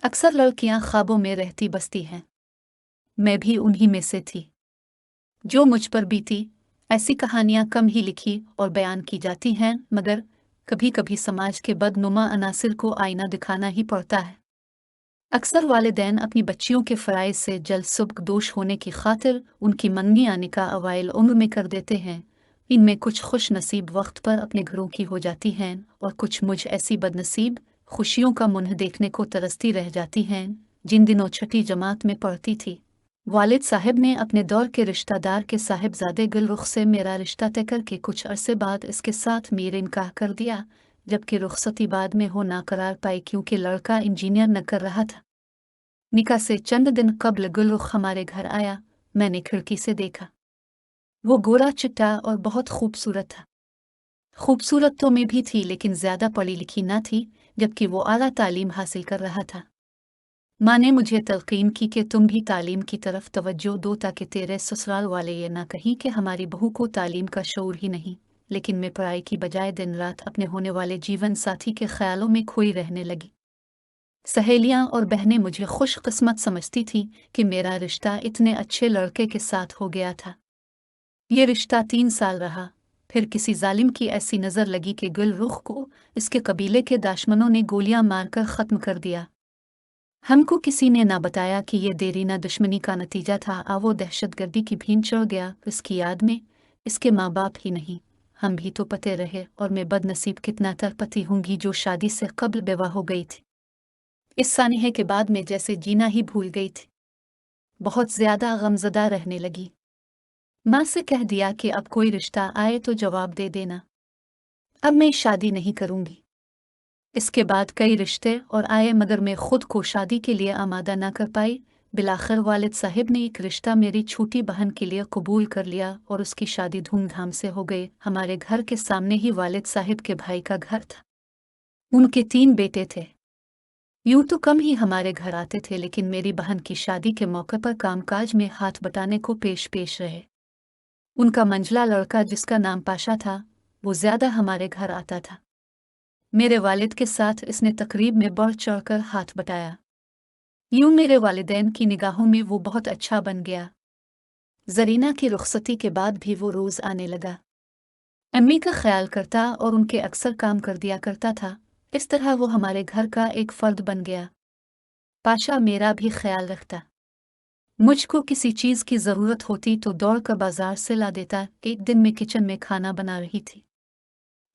अक्सर लड़कियां ख्वाबों में रहती बसती हैं। मैं भी उन्हीं में से थी। जो मुझ पर बीती, ऐसी कहानियां कम ही लिखी और बयान की जाती हैं, मगर कभी कभी समाज के बदनुमा अनासिर को आईना दिखाना ही पड़ता है। अक्सर वालिदैन अपनी बच्चियों के फ़राइज़ से जल्द दोष होने की खातिर उनकी मंगनी आने का अवाइल उम्र में कर देते हैं। इनमें कुछ खुश नसीब वक्त पर अपने घरों की हो जाती हैं और कुछ मुझ ऐसी बदनसीब खुशियों का मुंह देखने को तरसती रह जाती हैं। जिन दिनों छठी जमात में पढ़ती थी, वालिद साहब ने अपने दौर के रिश्तेदार के साहिबजादे गुलरुख से मेरा रिश्ता तय करके कुछ अरसे बाद इसके साथ मेरे इनकार कर दिया, जबकि रुखसती बाद में हो ना करार पाई क्योंकि लड़का इंजीनियर न कर रहा था। निकाह से चंद दिन कबल गुलरुख हमारे घर आया। मैंने खिड़की से देखा। वो गोरा चिट्टा और बहुत खूबसूरत था। खूबसूरत तो मैं भी थी, लेकिन ज्यादा पढ़ी लिखी ना थी, जबकि वो आला तालीम हासिल कर रहा था। माँ ने मुझे तलकीन की कि तुम भी तालीम की तरफ तवज्जो दो ताकि तेरे ससुराल वाले ये ना कहीं कि हमारी बहू को तालीम का शऊर ही नहीं। लेकिन मैं पढ़ाई की बजाय दिन रात अपने होने वाले जीवन साथी के ख्यालों में खोई रहने लगी। सहेलियां और बहनें मुझे खुशकिस्मत समझती थीं कि मेरा रिश्ता इतने अच्छे लड़के के साथ हो गया था। ये रिश्ता 3 साल रहा, फिर किसी जालिम की ऐसी नज़र लगी कि गुलरुख को इसके कबीले के दाशमनों ने गोलियां मारकर ख़त्म कर दिया। हमको किसी ने ना बताया कि ये देरीना दुश्मनी का नतीजा था। वो दहशतगर्दी की भीन चढ़ गया। इसकी याद में इसके माँ बाप ही नहीं, हम भी तो पते रहे, और मैं बदनसीब कितना तरपती होंगी जो शादी से कब्ल बेवा हो गई थी। इस सानिहे के बाद मैं जैसे जीना ही भूल गई थी। बहुत ज्यादा गमजदा रहने लगी। माँ से कह दिया कि अब कोई रिश्ता आए तो जवाब दे देना, अब मैं शादी नहीं करूंगी। इसके बाद कई रिश्ते और आए, मगर मैं खुद को शादी के लिए आमादा ना कर पाई। बिलाखिर वालिद साहिब ने एक रिश्ता मेरी छोटी बहन के लिए कबूल कर लिया और उसकी शादी धूमधाम से हो गई। हमारे घर के सामने ही वालिद साहिब के भाई का घर था। उनके 3 बेटे थे। यूं तो कम ही हमारे घर आते थे, लेकिन मेरी बहन की शादी के मौके पर कामकाज में हाथ बटाने को पेश रहे। उनका मंझला लड़का, जिसका नाम पाशा था, वो ज्यादा हमारे घर आता था। मेरे वालिद के साथ इसने तकरीब में बढ़ चढ़कर हाथ बटाया। यूं मेरे वालिदैन की निगाहों में वो बहुत अच्छा बन गया। जरीना की रुखसती के बाद भी वो रोज आने लगा। अम्मी का ख्याल करता और उनके अक्सर काम कर दिया करता था। इस तरह वो हमारे घर का एक फर्द बन गया। पाशा मेरा भी ख्याल रखता। मुझको किसी चीज की जरूरत होती तो दौड़ कर बाजार से ला देता। एक दिन मैं किचन में खाना बना रही थी।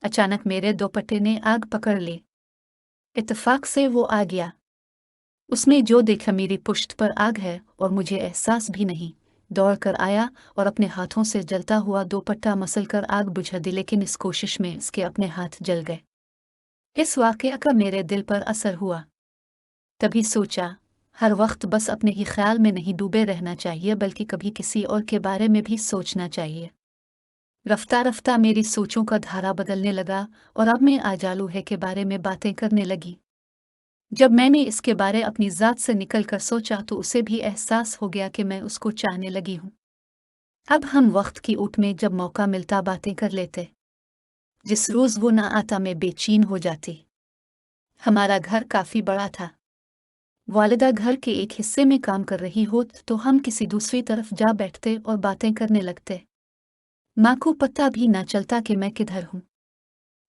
अचानक मेरे दोपट्टे ने आग पकड़ ली। इत्तेफाक से वो आ गया। उसने जो देखा मेरी पुश्त पर आग है और मुझे एहसास भी नहीं। दौड़ कर आया और अपने हाथों से जलता हुआ दोपट्टा मसल कर आग बुझा दी, लेकिन इस कोशिश में इसके अपने हाथ जल गए। इस वाकया का मेरे दिल पर असर हुआ। तभी सोचा, हर वक्त बस अपने ही ख्याल में नहीं डूबे रहना चाहिए, बल्कि कभी किसी और के बारे में भी सोचना चाहिए। रफ्ता रफ्ता मेरी सोचों का धारा बदलने लगा और अब मैं आजालू है के बारे में बातें करने लगी। जब मैंने इसके बारे अपनी ज़ात से निकल कर सोचा तो उसे भी एहसास हो गया कि मैं उसको चाहने लगी हूँ। अब हम वक्त की ऊट में जब मौका मिलता बातें कर लेते। जिस रोज़ वो ना आता मैं बेचैन हो जाती। हमारा घर काफ़ी बड़ा था। वालिदा घर के एक हिस्से में काम कर रही हो तो हम किसी दूसरी तरफ जा बैठते और बातें करने लगते। माँ को पता भी ना चलता कि मैं किधर हूँ।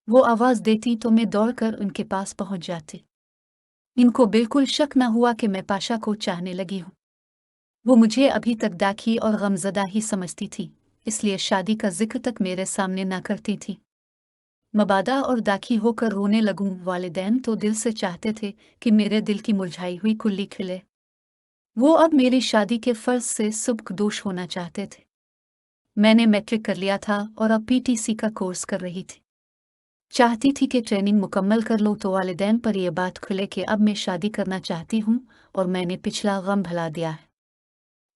वो आवाज़ देती तो मैं दौड़कर उनके पास पहुँच जाती। इनको बिल्कुल शक न हुआ कि मैं पाशा को चाहने लगी हूँ। वो मुझे अभी तक दाखी और गमज़दा ही समझती थी, इसलिए शादी का जिक्र तक मेरे सामने ना करती थी। मबादा और दाखी होकर रोने लगूं। वालिदैन तो दिल से चाहते थे कि मेरे दिल की मुरझाई हुई कुल्ली खिले। वो अब मेरी शादी के फर्ज से सुबकदोश होना चाहते थे। मैंने मैट्रिक कर लिया था और अब पीटीसी का कोर्स कर रही थी। चाहती थी कि ट्रेनिंग मुकम्मल कर लूँ तो वालिदैन पर यह बात खुले कि अब मैं शादी करना चाहती हूँ और मैंने पिछला गम भुला दिया है।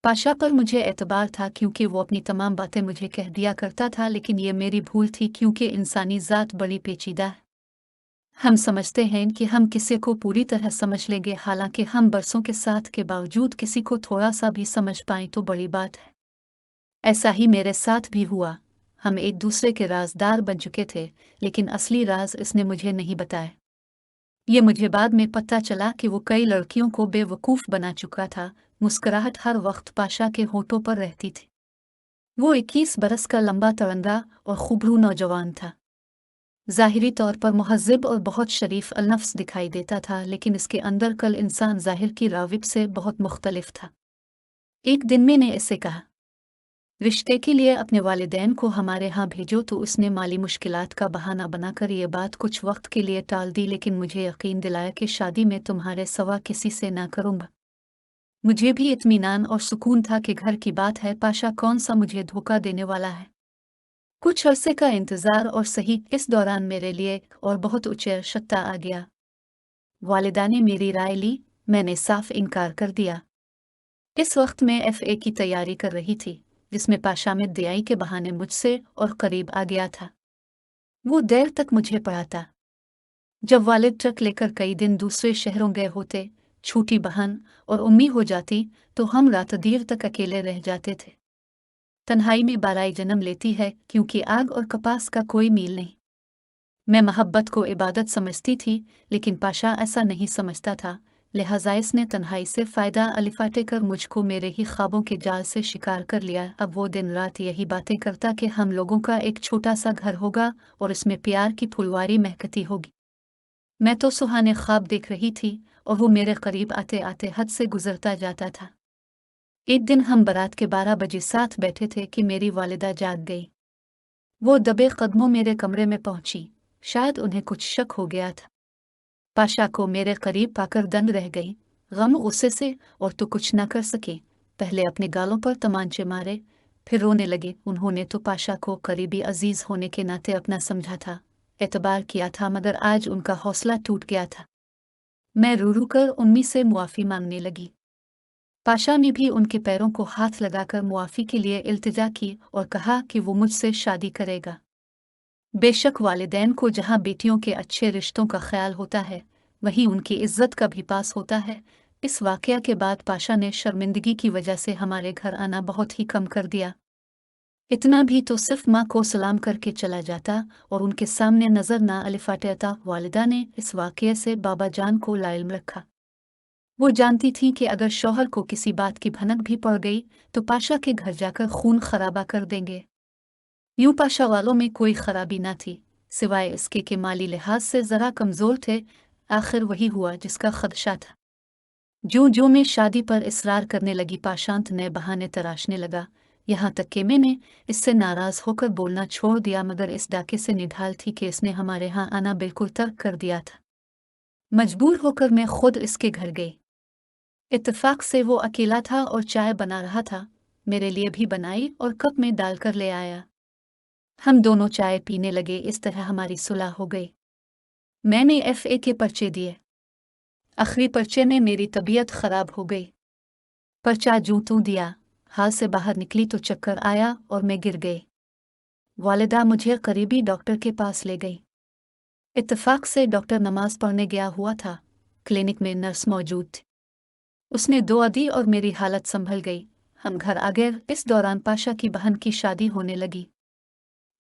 पाशा पर मुझे एतबार था क्योंकि वो अपनी तमाम बातें मुझे कह दिया करता था, लेकिन ये मेरी भूल थी क्योंकि इंसानी ज़ात बड़ी पेचीदा है। हम समझते हैं कि हम किसी को पूरी तरह समझ लेंगे, हालांकि हम बरसों के साथ के बावजूद किसी को थोड़ा सा भी समझ पाएं तो बड़ी बात है। ऐसा ही मेरे साथ भी हुआ। हम एक दूसरे के राजदार बन चुके थे, लेकिन असली राज इसने मुझे नहीं बताए। ये मुझे बाद में पता चला कि वो कई लड़कियों को बेवकूफ़ बना चुका था। मुस्कुराहट हर वक्त पाशा के होठों पर रहती थी। वो 21 बरस का लंबा तड़ंगा और खूबरू नौजवान था। ज़ाहिरी तौर पर मुहज़्ज़ब और बहुत शरीफ अलनफ्स दिखाई देता था, लेकिन इसके अंदर कल इंसान ज़ाहिर की राविब से बहुत मुख्तलिफ था। एक दिन मैंने इससे कहा, रिश्ते के लिए अपने वालिदैन को हमारे यहाँ भेजो, तो उसने माली मुश्किलात का बहाना बनाकर ये बात कुछ वक्त के लिए टाल दी, लेकिन मुझे यकीन दिलाया कि शादी में तुम्हारे सवा किसी से ना करूँगा। मुझे भी इत्मीनान और सुकून था कि घर की बात है, पाशा कौन सा मुझे धोखा देने वाला है। कुछ अरसे का इंतज़ार और सही, इस दौरान मेरे लिए और बहुत ऊँचे शत्ता आ गया। वालिदा ने मेरी राय ली, मैंने साफ इनकार कर दिया। इस वक्त मैं एफए की तैयारी कर रही थी, जिसमें पाशा में दियाई के बहाने मुझसे और करीब आ गया था। वो देर तक मुझे पढ़ाता। जब वालिद ट्रक लेकर कई दिन दूसरे शहरों गए होते, छोटी बहन और उम्मी हो जाती, तो हम रात देर तक अकेले रह जाते थे। तन्हाई में बाराई जन्म लेती है, क्योंकि आग और कपास का कोई मील नहीं। मैं मोहब्बत को इबादत समझती थी, लेकिन पाशा ऐसा नहीं समझता था। लिहाजा इसने तन्हाई से फ़ायदा अलिफाटे कर मुझको मेरे ही ख्वाबों के जाल से शिकार कर लिया। अब वो दिन रात यही बातें करता कि हम लोगों का एक छोटा सा घर होगा और इसमें प्यार की फुलवारी महकती होगी। मैं तो सुहाने ख्वाब देख रही थी और वो मेरे करीब आते आते हद से गुजरता जाता था। एक दिन हम बारात के 12 बजे साथ बैठे थे कि मेरी वालिदा जाग गई। वो दबे कदमों मेरे कमरे में पहुंची। शायद उन्हें कुछ शक हो गया था। पाशा को मेरे करीब पाकर दंग रह गई, गम गुस्से से, और तो कुछ न कर सके। पहले अपने गालों पर तमांचे मारे, फिर रोने लगे। उन्होंने तो पाशा को करीबी अजीज होने के नाते अपना समझा था, एतबार किया था, मगर आज उनका हौसला टूट गया था। मैं रू रू कर उम्मी से मुआफ़ी मांगने लगी। पाशा ने भी उनके पैरों को हाथ लगाकर मुआफ़ी के लिए इल्तिजा की और कहा कि वो मुझसे शादी करेगा। बेशक वालिदैन को जहाँ बेटियों के अच्छे रिश्तों का ख्याल होता है, वहीं उनकी इज्जत का भी पास होता है। इस वाकया के बाद पाशा ने शर्मिंदगी की वजह से हमारे घर आना बहुत ही कम कर दिया। इतना भी तो सिर्फ माँ को सलाम करके चला जाता और उनके सामने नजर ना अलिफाटेता। वालिदा ने इस वाकये से बाबा जान को लाइल्म रखा। वो जानती थी कि अगर शौहर को किसी बात की भनक भी पड़ गई तो पाशा के घर जाकर खून खराबा कर देंगे। यूं पाशा वालों में कोई खराबी न थी, सिवाय इसके कि माली लिहाज से जरा कमजोर थे। आखिर वही हुआ जिसका खदशा था। जो जो मैं शादी पर इसरार करने लगी, पाशांत नए बहाने तराशने लगा। यहाँ तक कि मैंने इससे नाराज होकर बोलना छोड़ दिया, मगर इस डाके से निढाल थी कि इसने हमारे यहाँ आना बिल्कुल तर्क कर दिया था। मजबूर होकर मैं खुद इसके घर गई। इत्तेफाक से वो अकेला था और चाय बना रहा था। मेरे लिए भी बनाई और कप में डालकर ले आया। हम दोनों चाय पीने लगे। इस तरह हमारी सुलह हो गई। मैंने एफए के पर्चे दिए। आखिरी पर्चे में मेरी तबीयत खराब हो गई। पर्चा जूतों दिया, हाल से बाहर निकली तो चक्कर आया और मैं गिर गई। वालिदा मुझे करीबी डॉक्टर के पास ले गई। इत्तेफाक से डॉक्टर नमाज पढ़ने गया हुआ था। क्लिनिक में नर्स मौजूद थी। उसने दुआ दी और मेरी हालत संभल गई। हम घर आ गए। इस दौरान पाशा की बहन की शादी होने लगी।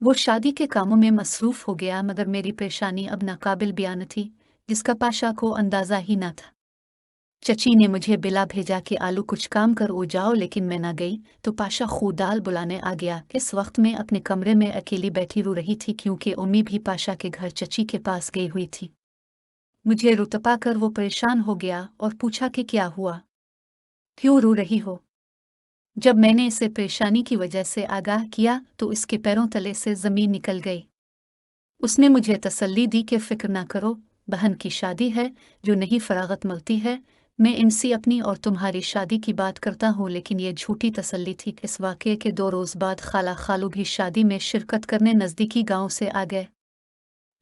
वो शादी के कामों में मसरूफ हो गया, मगर मेरी परेशानी अब नाकाबिल बयान थी, जिसका पाशा को अंदाजा ही न था। चची ने मुझे बिला भेजा कि आलू कुछ काम कर ओ जाओ, लेकिन मैं न गई तो पाशा खुदाल बुलाने आ गया। इस वक्त मैं अपने कमरे में अकेली बैठी रो रही थी, क्योंकि उम्मी भी पाशा के घर चची के पास गई हुई थी। मुझे रुतपा कर वो परेशान हो गया और पूछा कि क्या हुआ, क्यों रो रही हो। जब मैंने इसे परेशानी की वजह से आगाह किया तो इसके पैरों तले से जमीन निकल गई। उसने मुझे तसल्ली दी कि फिक्र ना करो, बहन की शादी है, जो नहीं फरागत मिलती है। मैं इनसे अपनी और तुम्हारी शादी की बात करता हूँ, लेकिन ये झूठी तसल्ली थी। इस वाक़ये के 2 रोज़ बाद खाला खालू भी शादी में शिरकत करने नज़दीकी गांव से आ गए।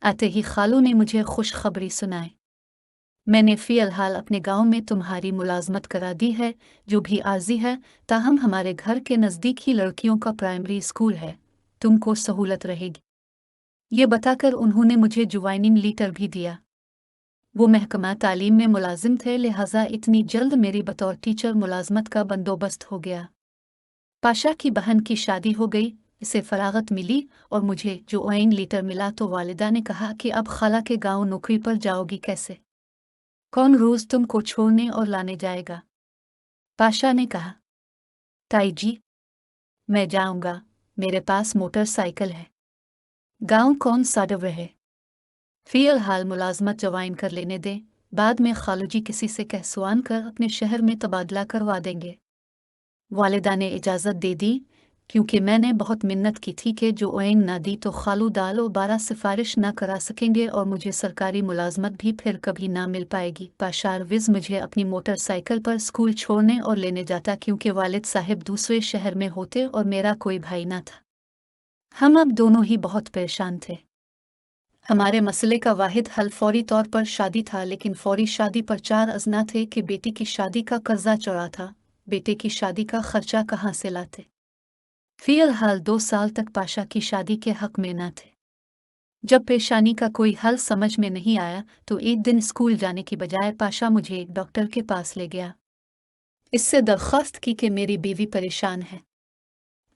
आते ही खालू ने मुझे खुशखबरी सुनाई। मैंने फ़िलहाल अपने गांव में तुम्हारी मुलाजमत करा दी है, जो भी आर्जी है। ताहम हमारे घर के नज़दीक ही लड़कियों का प्राइमरी स्कूल है, तुमको सहूलत रहेगी। ये बताकर उन्होंने मुझे ज्वाइनिंग लीटर भी दिया। वो महकमा तालीम में मुलाजिम थे, लिहाजा इतनी जल्द मेरी बतौर टीचर मुलाजमत का बंदोबस्त हो गया। पाशा की बहन की शादी हो गई, इसे फरागत मिली और मुझे ज्वाइनिंग लीटर मिला तो वालिदा ने कहा कि अब खाला के गांव नौकरी पर जाओगी कैसे। कौन रोज तुमको छोड़ने और लाने जाएगा? पाशा ने कहा। ताई जी, मैं जाऊंगा, मेरे पास मोटरसाइकिल है। गांव कौन सा डर है? फिलहाल मुलाजमत ज्वाइन कर लेने दें, बाद में खालूजी किसी से कहसवान कर अपने शहर में तबादला करवा देंगे। वालिदा ने इजाज़त दे दी, क्योंकि मैंने बहुत मिन्नत की थी कि जो ओएन ना दी तो खालू दाल और 12 सिफारिश ना करा सकेंगे और मुझे सरकारी मुलाजमत भी फिर कभी ना मिल पाएगी। पाशारविज मुझे अपनी मोटरसाइकिल पर स्कूल छोड़ने और लेने जाता, क्योंकि वालिद साहिब दूसरे शहर में होते और मेरा कोई भाई ना था। हम अब दोनों ही बहुत परेशान थे। हमारे मसले का वाहिद हल फौरी तौर पर शादी था, लेकिन फौरी शादी पर 4 अज़ना थे कि बेटी की शादी का कर्जा चढ़ा था, बेटे की शादी का खर्चा कहाँ से लाते। फिलहाल 2 साल तक पाशा की शादी के हक में न थे। जब पेशानी का कोई हल समझ में नहीं आया तो एक दिन स्कूल जाने की बजाय पाशा मुझे एक डॉक्टर के पास ले गया। इससे दरख्वास्त की कि मेरी बीवी परेशान है,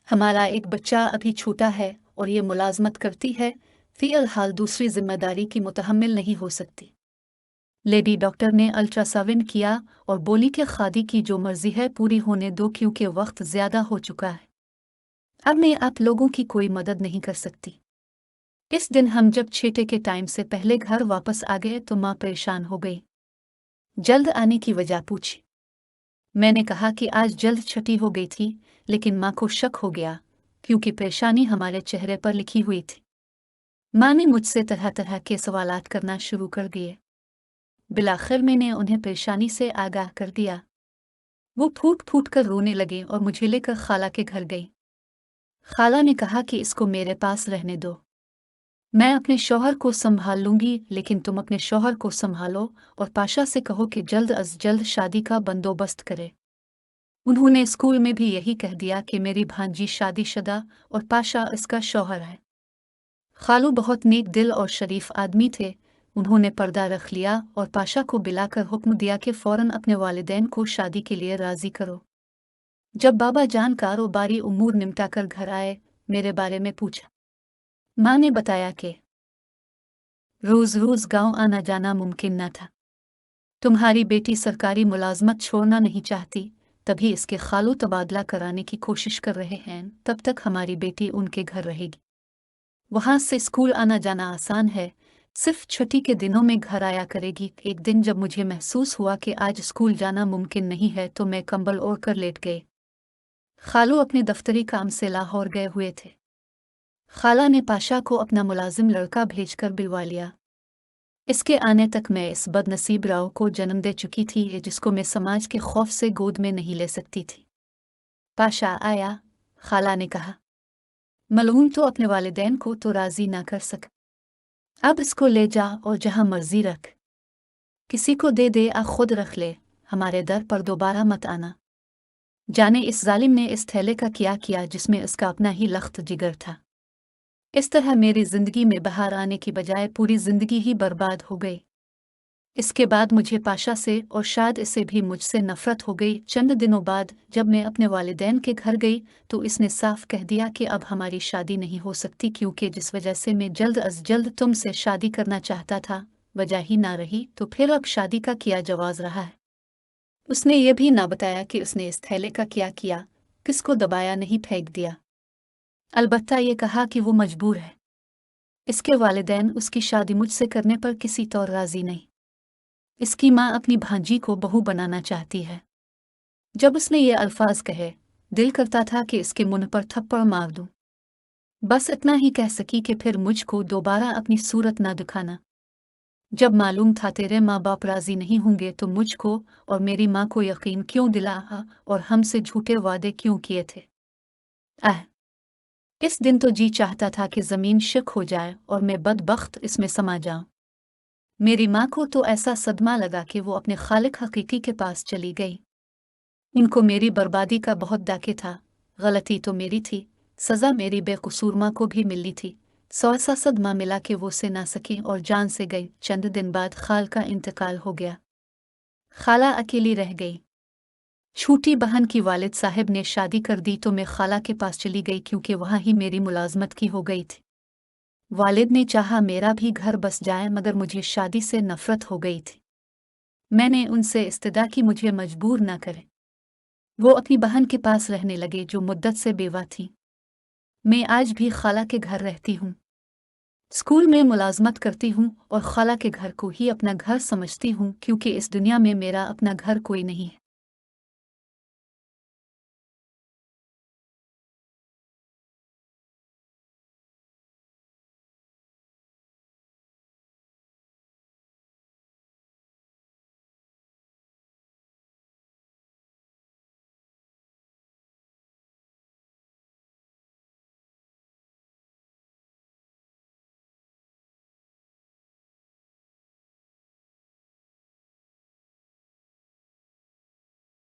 हमारा एक बच्चा अभी छोटा है और ये मुलाजमत करती है, फिलहाल दूसरी जिम्मेदारी की मुतहम्मिल नहीं हो सकती। लेडी डॉक्टर ने अल्ट्रासाउंड किया और बोली कि खादी की जो मर्जी है पूरी होने दो, क्योंकि वक्त ज्यादा हो चुका है, अब मैं आप लोगों की कोई मदद नहीं कर सकती। इस दिन हम जब छेटे के टाइम से पहले घर वापस आ गए तो माँ परेशान हो गई। जल्द आने की वजह पूछी। मैंने कहा कि आज जल्द छठी हो गई थी, लेकिन माँ को शक हो गया, क्योंकि परेशानी हमारे चेहरे पर लिखी हुई थी। माँ ने मुझसे तरह तरह के सवालात करना शुरू कर दिए। बिलाखिर मैंने उन्हें परेशानी से आगाह कर दिया। वो फूट फूट कर रोने लगे और मुझे लेकर खाला के घर गई। खाला ने कहा कि इसको मेरे पास रहने दो, मैं अपने शौहर को संभाल लूंगी, लेकिन तुम अपने शौहर को संभालो और पाशा से कहो कि जल्द अज जल्द शादी का बंदोबस्त करे। उन्होंने स्कूल में भी यही कह दिया कि मेरी भांजी शादीशुदा और पाशा इसका शौहर है। खालू बहुत नेक दिल और शरीफ आदमी थे। उन्होंने पर्दा रख लिया और पाशा को बिलाकर हुक्म दिया कि फौरन अपने वालिदैन को शादी के लिए राजी करो। जब बाबा जान कारोबारी उमूर निमटा कर घर आए, मेरे बारे में पूछा। माँ ने बताया कि रोज रोज गांव आना जाना मुमकिन न था। तुम्हारी बेटी सरकारी मुलाजमत छोड़ना नहीं चाहती, तभी इसके खालू तबादला कराने की कोशिश कर रहे हैं। तब तक हमारी बेटी उनके घर रहेगी। वहां से स्कूल आना जाना आसान है, सिर्फ छुट्टी के दिनों में घर आया करेगी। एक दिन जब मुझे महसूस हुआ कि आज स्कूल जाना मुमकिन नहीं है तो मैं कंबल ओढ़ कर लेट गए। खालू अपने दफ्तरी काम से लाहौर गए हुए थे। खाला ने पाशा को अपना मुलाजिम लड़का भेजकर बिलवा लिया। इसके आने तक मैं इस बदनसीब राव को जन्म दे चुकी थी, जिसको मैं समाज के खौफ से गोद में नहीं ले सकती थी। पाशा आया, खाला ने कहा। मलूम तो अपने वालिदैन को तो राजी ना कर सका, अब इसको ले जा और जहां मर्जी रख, किसी को दे दे आ खुद रख ले, हमारे दर पर दोबारा मत आना। जाने इस जालिम ने इस थैले का क्या किया जिसमें इसका अपना ही लख्त जिगर था। इस तरह मेरी जिंदगी में बहार आने की बजाय पूरी जिंदगी ही बर्बाद हो गई। इसके बाद मुझे पाशा से और शायद इसे भी मुझसे नफरत हो गई। चंद दिनों बाद जब मैं अपने वालिदैन के घर गई तो इसने साफ कह दिया कि अब हमारी शादी नहीं हो सकती, क्योंकि जिस वजह से मैं जल्द अज जल्द तुमसे शादी करना चाहता था वजह ही ना रही, तो फिर अब शादी का क्या जवाज रहा है। उसने ये भी ना बताया कि उसने इस थैले का क्या किया, किसको दबाया नहीं फेंक दिया। अलबत्ता ये कहा कि वो मजबूर है। इसके वालिदैन उसकी शादी मुझसे करने पर किसी तौर राजी नहीं। इसकी माँ अपनी भांजी को बहू बनाना चाहती है। जब उसने ये अल्फाज कहे, दिल करता था कि इसके मुंह पर थप्पड़ मार दूं। बस इतना ही कह सकी कि फिर मुझको दोबारा अपनी सूरत ना दिखाना। जब मालूम था तेरे माँ बाप राजी नहीं होंगे तो मुझको और मेरी माँ को यकीन क्यों दिलाया और हमसे झूठे वादे क्यों किए थे। आह, इस दिन तो जी चाहता था कि जमीन शिक हो जाए और मैं बदबख्त इसमें समा जाऊं। मेरी माँ को तो ऐसा सदमा लगा कि वो अपने खालिक हकीकी के पास चली गई। उनको मेरी बर्बादी का बहुत दाके था। गलती तो मेरी थी, सज़ा मेरी बेकसूर माँ को भी मिलनी थी। ऐसा सदमा मिला कि वो से ना सकी और जान से गई। चंद दिन बाद खाल का इंतकाल हो गया। खाला अकेली रह गई। छोटी बहन की वालिद साहब ने शादी कर दी तो मैं खाला के पास चली गई, क्योंकि वहाँ ही मेरी मुलाजमत की हो गई थी। वालिद ने चाहा मेरा भी घर बस जाए, मगर मुझे शादी से नफरत हो गई थी। میں نے ان سے استدعا کی مجھے مجبور نہ کریں۔ وہ اپنی بہن کے پاس رہنے لگے جو مدت سے بیوہ تھی۔ میں آج بھی خالہ کے گھر رہتی ہوں۔ اسکول میں ملازمت کرتی ہوں اور خالہ کے گھر کو ہی اپنا گھر سمجھتی ہوں کیونکہ اس دنیا میں میرا اپنا گھر کوئی نہیں ہے۔